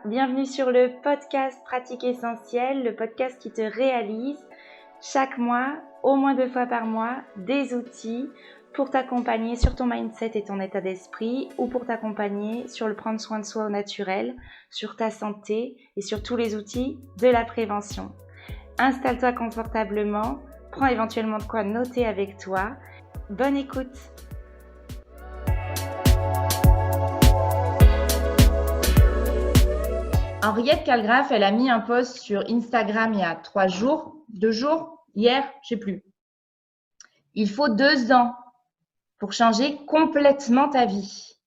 Bienvenue sur le podcast Pratique Essentielle, le podcast qui te réalise chaque mois, au moins 2 fois par mois, des outils pour t'accompagner sur ton mindset et ton état d'esprit ou pour t'accompagner sur le prendre soin de soi au naturel, sur ta santé et sur tous les outils de la prévention. Installe-toi confortablement, prends éventuellement de quoi noter avec toi. Bonne écoute! Henriette Calgraf, elle a mis un post sur Instagram il y a 3 jours, 2 jours, hier, je sais plus. Il faut 2 ans pour changer complètement ta vie.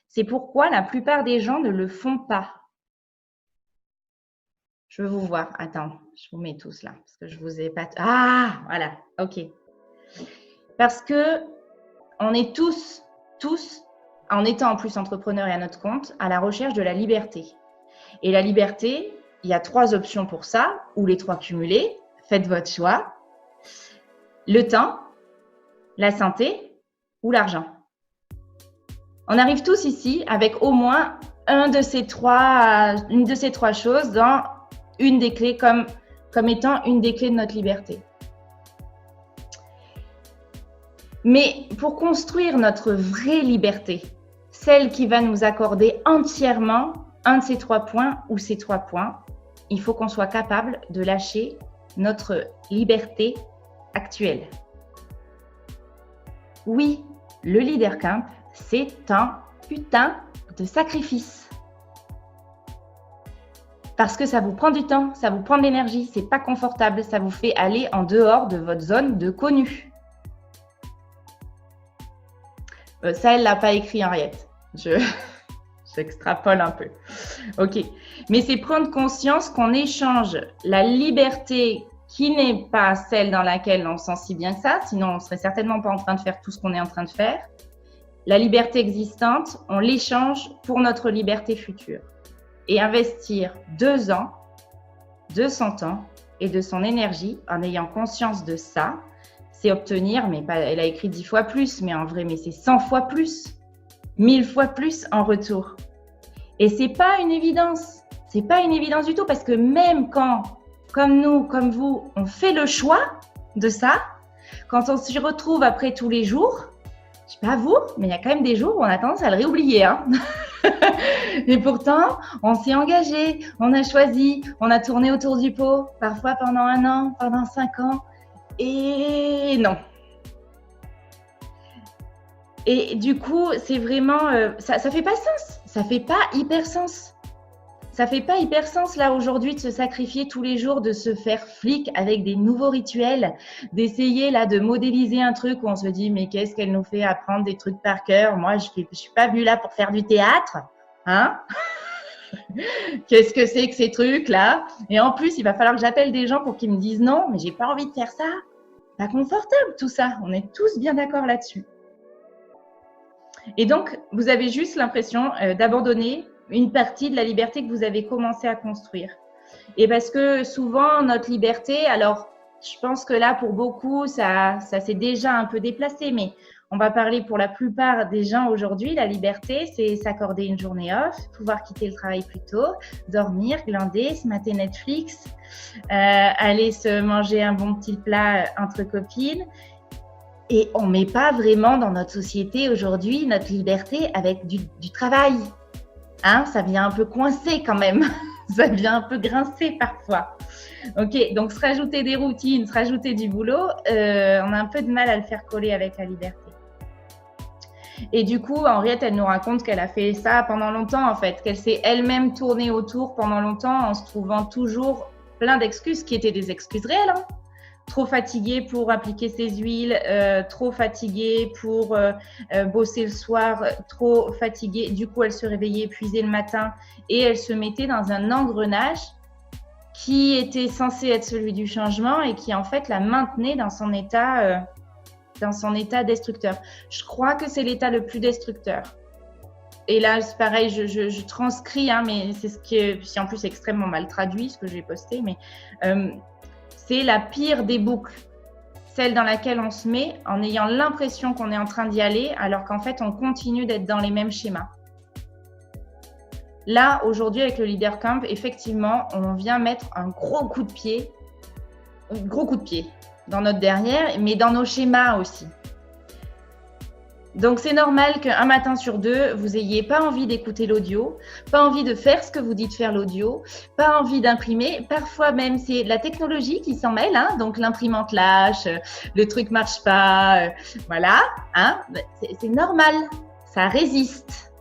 C'est pourquoi la plupart des gens ne le font pas. Je veux vous voir. Attends, je vous mets tous là parce que je vous ai pas. Ah, voilà, ok. Parce que on est tous, en étant en plus entrepreneurs et à notre compte, à la recherche de la liberté. Et la liberté, il y a 3 options pour ça, ou les 3 cumulées. Faites votre choix. Le temps, la santé ou l'argent. On arrive tous ici avec au moins une de ces trois choses dans une des clés comme étant une des clés de notre liberté. Mais pour construire notre vraie liberté, celle qui va nous accorder entièrement un de ces 3 points ou ces 3 points, il faut qu'on soit capable de lâcher notre liberté actuelle. Oui, le Leader Camp, c'est un putain de sacrifice. Parce que ça vous prend du temps, ça vous prend de l'énergie, c'est pas confortable, ça vous fait aller en dehors de votre zone de connu. Ça, elle l'a pas écrit, Henriette. J'extrapole un peu. Ok. Mais c'est prendre conscience qu'on échange la liberté qui n'est pas celle dans laquelle on se sent si bien que ça, sinon on ne serait certainement pas en train de faire tout ce qu'on est en train de faire. La liberté existante, on l'échange pour notre liberté future. Et investir 2 ans, de son temps et de son énergie en ayant conscience de ça, c'est obtenir, mais pas, elle a écrit 10 fois plus, mais en vrai, mais c'est 100 fois plus. 1000 fois plus en retour. Et c'est pas une évidence. C'est pas une évidence du tout parce que même quand, comme nous, comme vous, on fait le choix de ça, quand on s'y retrouve après tous les jours, je sais pas vous, mais il y a quand même des jours où on a tendance à le réoublier. Hein. Et pourtant, on s'est engagé, on a choisi, on a tourné autour du pot, parfois pendant 1 an, pendant 5 ans, et non. Et du coup, c'est vraiment, ça fait pas sens, ça fait pas hyper sens. Ça fait pas hyper sens là aujourd'hui de se sacrifier tous les jours, de se faire flic avec des nouveaux rituels, d'essayer là de modéliser un truc où on se dit mais qu'est-ce qu'elle nous fait apprendre des trucs par cœur? Moi, je suis pas venue là pour faire du théâtre, hein? Qu'est-ce que c'est que ces trucs là? Et en plus, il va falloir que j'appelle des gens pour qu'ils me disent non, mais j'ai pas envie de faire ça. Pas confortable tout ça. On est tous bien d'accord là-dessus. Et donc, vous avez juste l'impression d'abandonner une partie de la liberté que vous avez commencé à construire. Et parce que souvent, notre liberté, alors je pense que là, pour beaucoup, ça s'est déjà un peu déplacé, mais on va parler pour la plupart des gens aujourd'hui, la liberté, c'est s'accorder une journée off, pouvoir quitter le travail plus tôt, dormir, glander, se mater Netflix, aller se manger un bon petit plat entre copines. Et on ne met pas vraiment dans notre société aujourd'hui notre liberté avec du travail. Hein, ça vient un peu coincer quand même. Ça vient un peu grincer parfois. Ok, donc se rajouter des routines, se rajouter du boulot, on a un peu de mal à le faire coller avec la liberté. Et du coup, Henriette, elle nous raconte qu'elle a fait ça pendant longtemps en fait, qu'elle s'est elle-même tournée autour pendant longtemps en se trouvant toujours plein d'excuses qui étaient des excuses réelles. Hein. Trop fatiguée pour appliquer ses huiles, trop fatiguée pour bosser le soir, trop fatiguée. Du coup, elle se réveillait épuisée le matin et elle se mettait dans un engrenage qui était censé être celui du changement et qui en fait la maintenait dans son état destructeur. Je crois que c'est l'état le plus destructeur. Et là, c'est pareil, je transcris, hein, mais c'est ce qui est, en plus, c'est extrêmement mal traduit, ce que j'ai posté, mais c'est la pire des boucles, celle dans laquelle on se met en ayant l'impression qu'on est en train d'y aller, alors qu'en fait, on continue d'être dans les mêmes schémas. Là, aujourd'hui, avec le Leader Camp, effectivement, on vient mettre un gros coup de pied dans notre derrière, mais dans nos schémas aussi. Donc, c'est normal qu'un matin sur deux, vous n'ayez pas envie d'écouter l'audio, pas envie de faire ce que vous dites faire l'audio, pas envie d'imprimer. Parfois même, c'est la technologie qui s'en mêle, hein, donc l'imprimante lâche, le truc marche pas, voilà. Hein, c'est normal, ça résiste.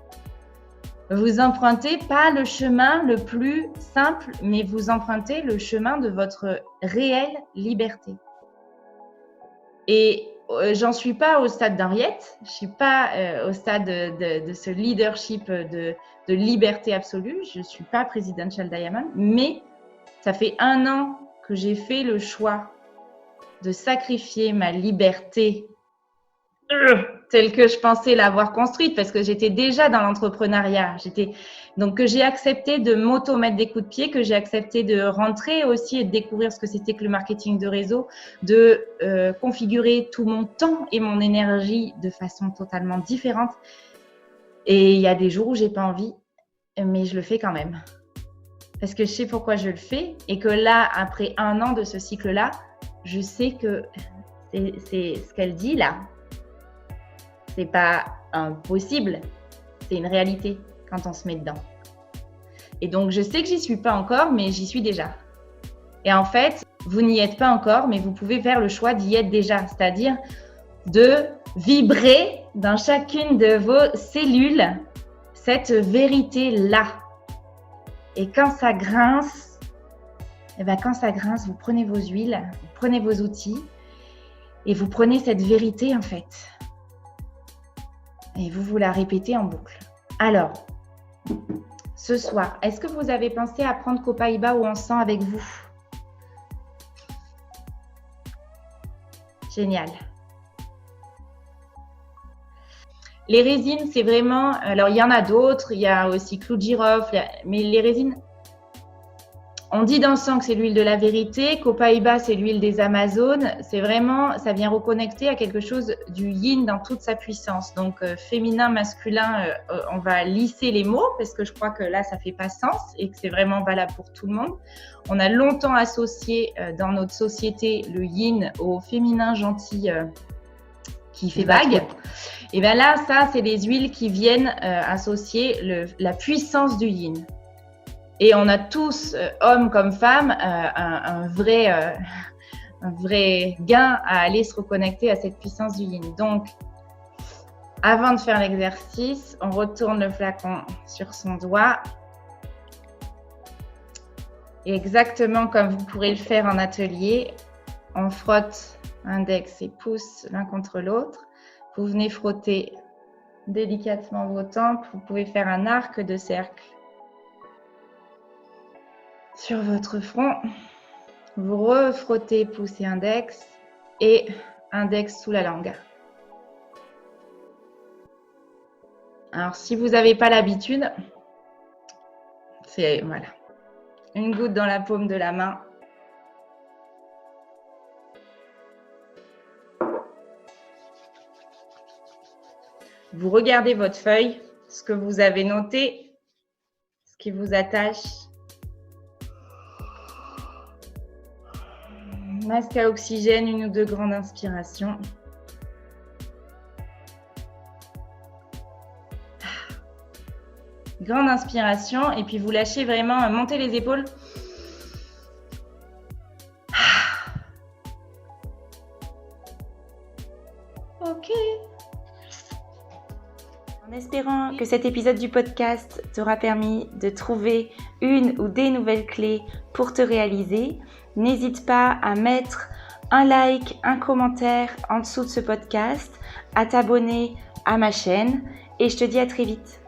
Vous empruntez pas le chemin le plus simple, mais vous empruntez le chemin de votre réelle liberté. Et j'en suis pas au stade d'Henriette, je suis pas au stade de ce leadership de liberté absolue, je suis pas presidential diamond, mais ça fait 1 an que j'ai fait le choix de sacrifier ma liberté telle que je pensais l'avoir construite, parce que j'étais déjà dans l'entrepreneuriat. Donc, que j'ai accepté de m'auto-mettre des coups de pied, que j'ai accepté de rentrer aussi et de découvrir ce que c'était que le marketing de réseau, de configurer tout mon temps et mon énergie de façon totalement différente. Et il y a des jours où j'ai pas envie, mais je le fais quand même. Parce que je sais pourquoi je le fais et que là, après 1 an de ce cycle-là, je sais que c'est ce qu'elle dit là. C'est pas impossible, c'est une réalité quand on se met dedans. Et donc, je sais que j'y suis pas encore, mais j'y suis déjà. Et en fait, vous n'y êtes pas encore, mais vous pouvez faire le choix d'y être déjà, c'est-à-dire de vibrer dans chacune de vos cellules cette vérité-là. Et quand ça grince, vous prenez vos huiles, vous prenez vos outils et vous prenez cette vérité en fait. Et vous la répétez en boucle. Alors, ce soir, est-ce que vous avez pensé à prendre Copaiba ou Encens avec vous? Génial. Les résines, c'est vraiment... Alors, il y en a d'autres. Il y a aussi clou de girofle. Mais les résines... On dit d'encens que c'est l'huile de la vérité. Copaiba, c'est l'huile des Amazones. C'est vraiment... Ça vient reconnecter à quelque chose du yin dans toute sa puissance. Donc, féminin, masculin, on va lisser les mots parce que je crois que là, ça fait pas sens et que c'est vraiment valable pour tout le monde. On a longtemps associé dans notre société le yin au féminin gentil qui fait vague. Et bien là, ça, c'est des huiles qui viennent associer la puissance du yin. Et on a tous, hommes comme femmes, un vrai gain à aller se reconnecter à cette puissance du yin. Donc, avant de faire l'exercice, on retourne le flacon sur son doigt. Et exactement comme vous pourrez le faire en atelier, on frotte index et pouce l'un contre l'autre. Vous venez frotter délicatement vos tempes. Vous pouvez faire un arc de cercle sur votre front. Vous refrottez pouce et index sous la langue. Alors, si vous n'avez pas l'habitude, c'est voilà, une goutte dans la paume de la main. Vous regardez votre feuille, ce que vous avez noté, ce qui vous attache. Masque à oxygène, 1 ou 2 grandes inspirations. Grande inspiration et puis vous lâchez vraiment, montez les épaules. Ok. En espérant que cet épisode du podcast t'aura permis de trouver une ou des nouvelles clés pour te réaliser, n'hésite pas à mettre un like, un commentaire en dessous de ce podcast, à t'abonner à ma chaîne et je te dis à très vite.